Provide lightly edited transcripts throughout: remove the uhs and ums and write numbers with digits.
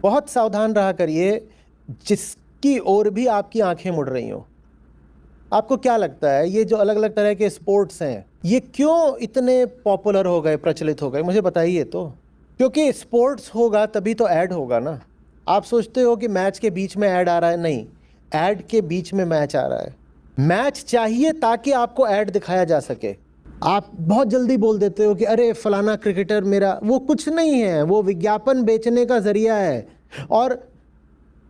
बहुत सावधान रहा करिए जिसकी ओर भी आपकी आंखें मुड़ रही हों। आपको क्या लगता है ये जो अलग अलग तरह के स्पोर्ट्स हैं ये क्यों इतने पॉपुलर हो गए, प्रचलित हो गए? मुझे बताइए तो। क्योंकि स्पोर्ट्स होगा तभी तो ऐड होगा ना। आप सोचते हो कि मैच के बीच में ऐड आ रहा है? नहीं, ऐड के बीच में मैच आ रहा है। मैच चाहिए ताकि आपको ऐड दिखाया जा सके। आप बहुत जल्दी बोल देते हो कि अरे फलाना क्रिकेटर मेरा, वो कुछ नहीं है, वो विज्ञापन बेचने का जरिया है। और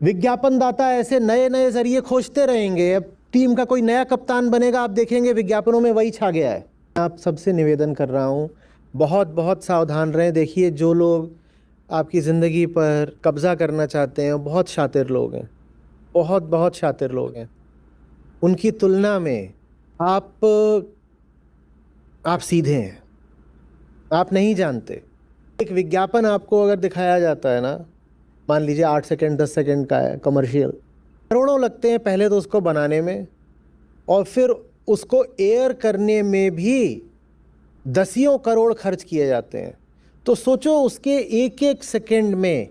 विज्ञापनदाता ऐसे नए नए जरिए खोजते रहेंगे। अब टीम का कोई नया कप्तान बनेगा, आप देखेंगे विज्ञापनों में वही छा गया है। आप सबसे निवेदन कर रहा हूँ, बहुत बहुत सावधान रहें। देखिए, जो लोग आपकी ज़िंदगी पर कब्ज़ा करना चाहते हैं बहुत शातिर लोग हैं, बहुत बहुत शातिर लोग हैं। उनकी तुलना में आप सीधे हैं, आप नहीं जानते। एक विज्ञापन आपको अगर दिखाया जाता है ना, मान लीजिए 8 सेकंड 10 सेकंड का है कमर्शियल, करोड़ों लगते हैं पहले तो उसको बनाने में, और फिर उसको एयर करने में भी दसियों करोड़ खर्च किए जाते हैं। तो सोचो उसके एक एक सेकंड में,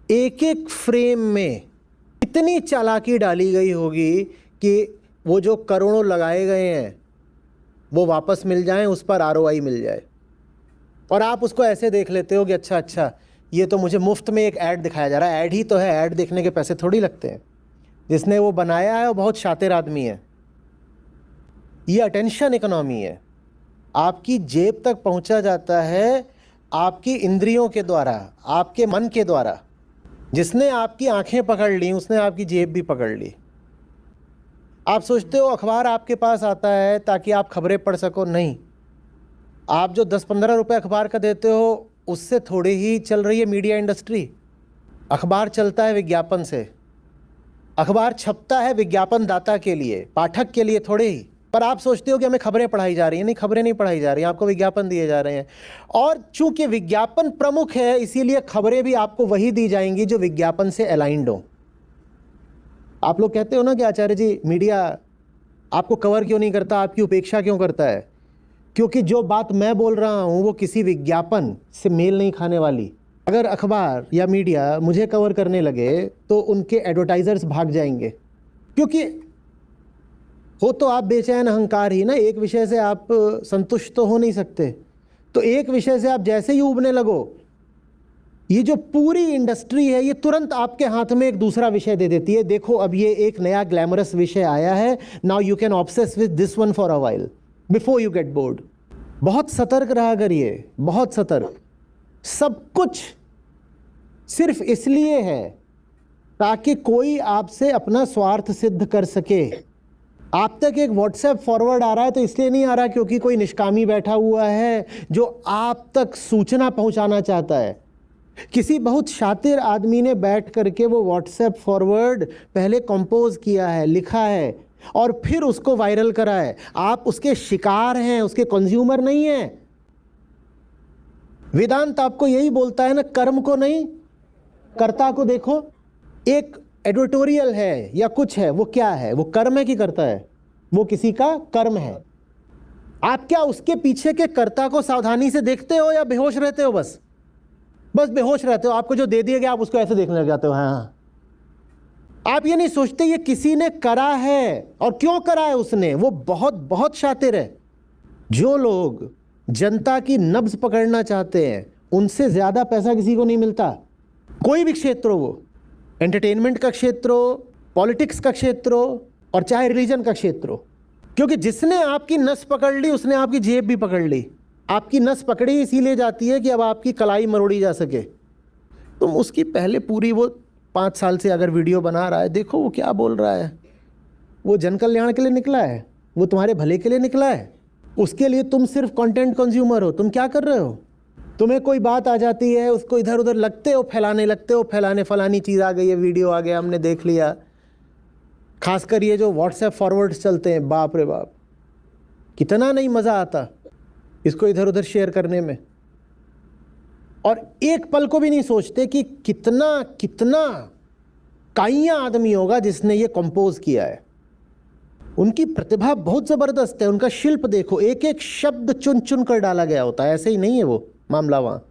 एक एक फ्रेम में कितनी चालाकी डाली गई होगी कि वो जो करोड़ों लगाए गए हैं वो वापस मिल जाएं, उस पर आरओआई मिल जाए। और आप उसको ऐसे देख लेते हो कि अच्छा अच्छा ये तो मुझे मुफ्त में एक ऐड दिखाया जा रहा है। ऐड ही तो है, ऐड देखने के पैसे थोड़ी लगते हैं। जिसने वो बनाया है वो बहुत शातिर आदमी है। ये अटेंशन इकोनॉमी है। आपकी जेब तक पहुंचा जाता है आपकी इंद्रियों के द्वारा, आपके मन के द्वारा। जिसने आपकी आंखें पकड़ ली उसने आपकी जेब भी पकड़ ली। आप सोचते हो अखबार आपके पास आता है ताकि आप खबरें पढ़ सको? नहीं, आप जो 10-15 रुपए अखबार का देते हो उससे थोड़ी ही चल रही है मीडिया इंडस्ट्री। अखबार चलता है विज्ञापन से। अखबार छपता है विज्ञापन दाता के लिए, पाठक के लिए थोड़े ही। पर आप सोचते हो कि हमें खबरें पढ़ाई जा रही हैं। नहीं, खबरें नहीं पढ़ाई जा रही हैं, आपको विज्ञापन दिए जा रहे हैं। और चूंकि विज्ञापन प्रमुख है इसीलिए खबरें भी आपको वही दी जाएंगी जो विज्ञापन से अलाइंड हो। आप लोग कहते हो ना कि आचार्य जी मीडिया आपको कवर क्यों नहीं करता, आपकी उपेक्षा क्यों करता है? क्योंकि जो बात मैं बोल रहा हूं वो किसी विज्ञापन से मेल नहीं खाने वाली। अगर अखबार या मीडिया मुझे कवर करने लगे तो उनके एडवर्टाइजर्स भाग जाएंगे। क्योंकि हो तो आप बेचैन अहंकार ही ना, एक विषय से आप संतुष्ट तो हो नहीं सकते। तो एक विषय से आप जैसे ही उबने लगो, ये जो पूरी इंडस्ट्री है ये तुरंत आपके हाथ में एक दूसरा विषय दे देती है। देखो अब ये एक नया ग्लैमरस विषय आया है, now you can obsess with this one for a while before you get bored. बहुत सतर्क रहा करिए, बहुत सतर्क। सब कुछ सिर्फ इसलिए है ताकि कोई आपसे अपना स्वार्थ सिद्ध कर सके। आप तक एक व्हाट्सएप फॉरवर्ड आ रहा है तो इसलिए नहीं आ रहा क्योंकि कोई निष्कामी बैठा हुआ है जो आप तक सूचना पहुंचाना चाहता है। किसी बहुत शातिर आदमी ने बैठ करके वो व्हाट्सएप फॉरवर्ड पहले कंपोज किया है, लिखा है और फिर उसको वायरल करा है। आप उसके शिकार हैं, उसके कंज्यूमर नहीं हैं। वेदांत आपको यही बोलता है ना, कर्म को नहीं कर्ता को देखो। एक एडिटोरियल है या कुछ है, वो क्या है? वो कर्म है कि कर्ता है? वो किसी का कर्म है। आप क्या उसके पीछे के कर्ता को सावधानी से देखते हो या बेहोश रहते हो? बस बेहोश रहते हो। आपको जो दे दिया गया आप उसको ऐसे देखने लग जाते हो। हाँ, आप ये नहीं सोचते ये किसी ने करा है और क्यों करा है उसने। वो बहुत बहुत शातिर है। जो लोग जनता की नब्ज पकड़ना चाहते हैं उनसे ज्यादा पैसा किसी को नहीं मिलता। कोई भी क्षेत्र हो, वो एंटरटेनमेंट का क्षेत्र हो, पॉलिटिक्स का क्षेत्र हो और चाहे रिलीजन का क्षेत्र हो। क्योंकि जिसने आपकी नस पकड़ ली उसने आपकी जेब भी पकड़ ली। आपकी नस पकड़ी इसीलिए जाती है कि अब आपकी कलाई मरोड़ी जा सके। तुम उसकी पहले पूरी वो 5 साल से अगर वीडियो बना रहा है, देखो वो क्या बोल रहा है। वो जन कल्याण के लिए निकला है, वो तुम्हारे भले के लिए निकला है। उसके लिए तुम सिर्फ कंटेंट कंज्यूमर हो। तुम क्या कर रहे हो? तुम्हें कोई बात आ जाती है, उसको इधर उधर लगते हो फैलाने, लगते हो फैलाने, फलानी चीज़ आ गई है, वीडियो आ गया, हमने देख लिया। खासकर ये जो व्हाट्सएप फॉरवर्ड्स चलते हैं, बाप रे बाप, कितना नहीं मज़ा आता इसको इधर उधर शेयर करने में। और एक पल को भी नहीं सोचते कि कितना कितना काइया आदमी होगा जिसने ये कंपोज किया है। उनकी प्रतिभा बहुत ज़बरदस्त है। उनका शिल्प देखो, एक एक शब्द चुन चुन कर डाला गया होता है। ऐसे ही नहीं है वो मामला वहाँ।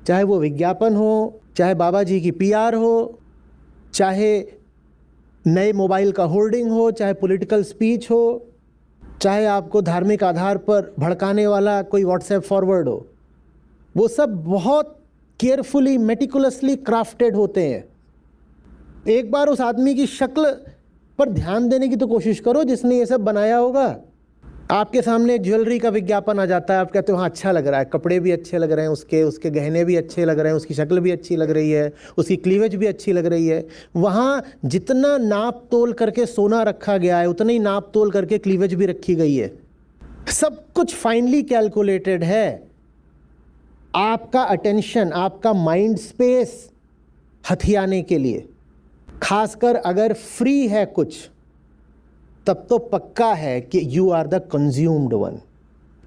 चाहे वो विज्ञापन हो, चाहे बाबा जी की पीआर हो, चाहे नए मोबाइल का होर्डिंग हो, चाहे पॉलिटिकल स्पीच हो, चाहे आपको धार्मिक आधार पर भड़काने वाला कोई व्हाट्सएप फॉरवर्ड हो, वो सब बहुत केयरफुली मेटिकुलसली क्राफ्टेड होते हैं। एक बार उस आदमी की शक्ल पर ध्यान देने की तो कोशिश करो जिसने ये सब बनाया होगा। आपके सामने ज्वेलरी का विज्ञापन आ जाता है, आप कहते हो हाँ अच्छा लग रहा है, कपड़े भी अच्छे लग रहे हैं, उसके गहने भी अच्छे लग रहे हैं, उसकी शक्ल भी अच्छी लग रही है, उसकी क्लीवेज भी अच्छी लग रही है। वहाँ जितना नाप तोल करके सोना रखा गया है उतना ही नाप तोल करके क्लीवेज भी रखी गई है। सब कुछ फाइनली कैलकुलेटेड है। आपका अटेंशन, आपका माइंड स्पेस हथियाने के लिए, खासकर अगर फ्री है कुछ, तब तो पक्का है कि you are the consumed one.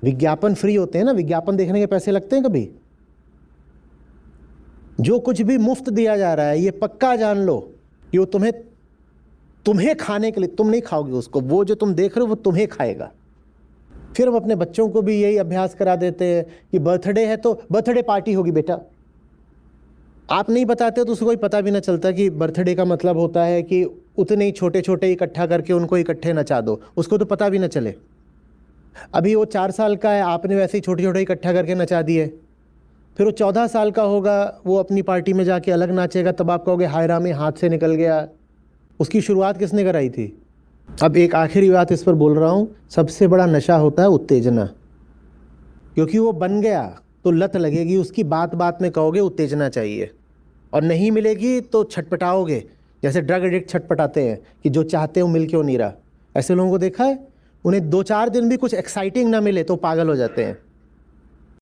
विज्ञापन फ्री होते हैं ना, विज्ञापन देखने के पैसे लगते हैं कभी? जो कुछ भी मुफ्त दिया जा रहा है ये पक्का जान लो कि वो तुम्हें खाने के लिए, तुम नहीं खाओगे उसको, वो जो तुम देख रहे हो वो तुम्हें खाएगा। फिर हम अपने बच्चों को भी यही अभ्यास करा देते हैं कि बर्थडे है तो बर्थडे पार्टी होगी बेटा। आप नहीं बताते तो उसको कोई पता भी ना चलता कि बर्थडे का मतलब होता है कि उतने ही छोटे छोटे इकट्ठा करके उनको इकट्ठे नचा दो, उसको तो पता भी ना चले। अभी वो 4 साल का है, आपने वैसे ही छोटे छोटे इकट्ठा करके नचा दिए। फिर वो 14 साल का होगा, वो अपनी पार्टी में जाके अलग नाचेगा, तब आप कहोगे हाय राम हाथ से निकल गया। उसकी शुरुआत किसने कराई थी? अब एक आखिरी बात इस पर बोल रहा हूँ, सबसे बड़ा नशा होता है उत्तेजना। क्योंकि वो बन गया तो लत लगेगी उसकी, बात बात में कहोगे उत्तेजना चाहिए, और नहीं मिलेगी तो छटपटाओगे, जैसे ड्रग एडिक्ट छटपटाते हैं कि जो चाहते हो मिल क्यों नहीं रहा। ऐसे लोगों को देखा है, उन्हें 2-4 दिन भी कुछ एक्साइटिंग ना मिले तो पागल हो जाते हैं।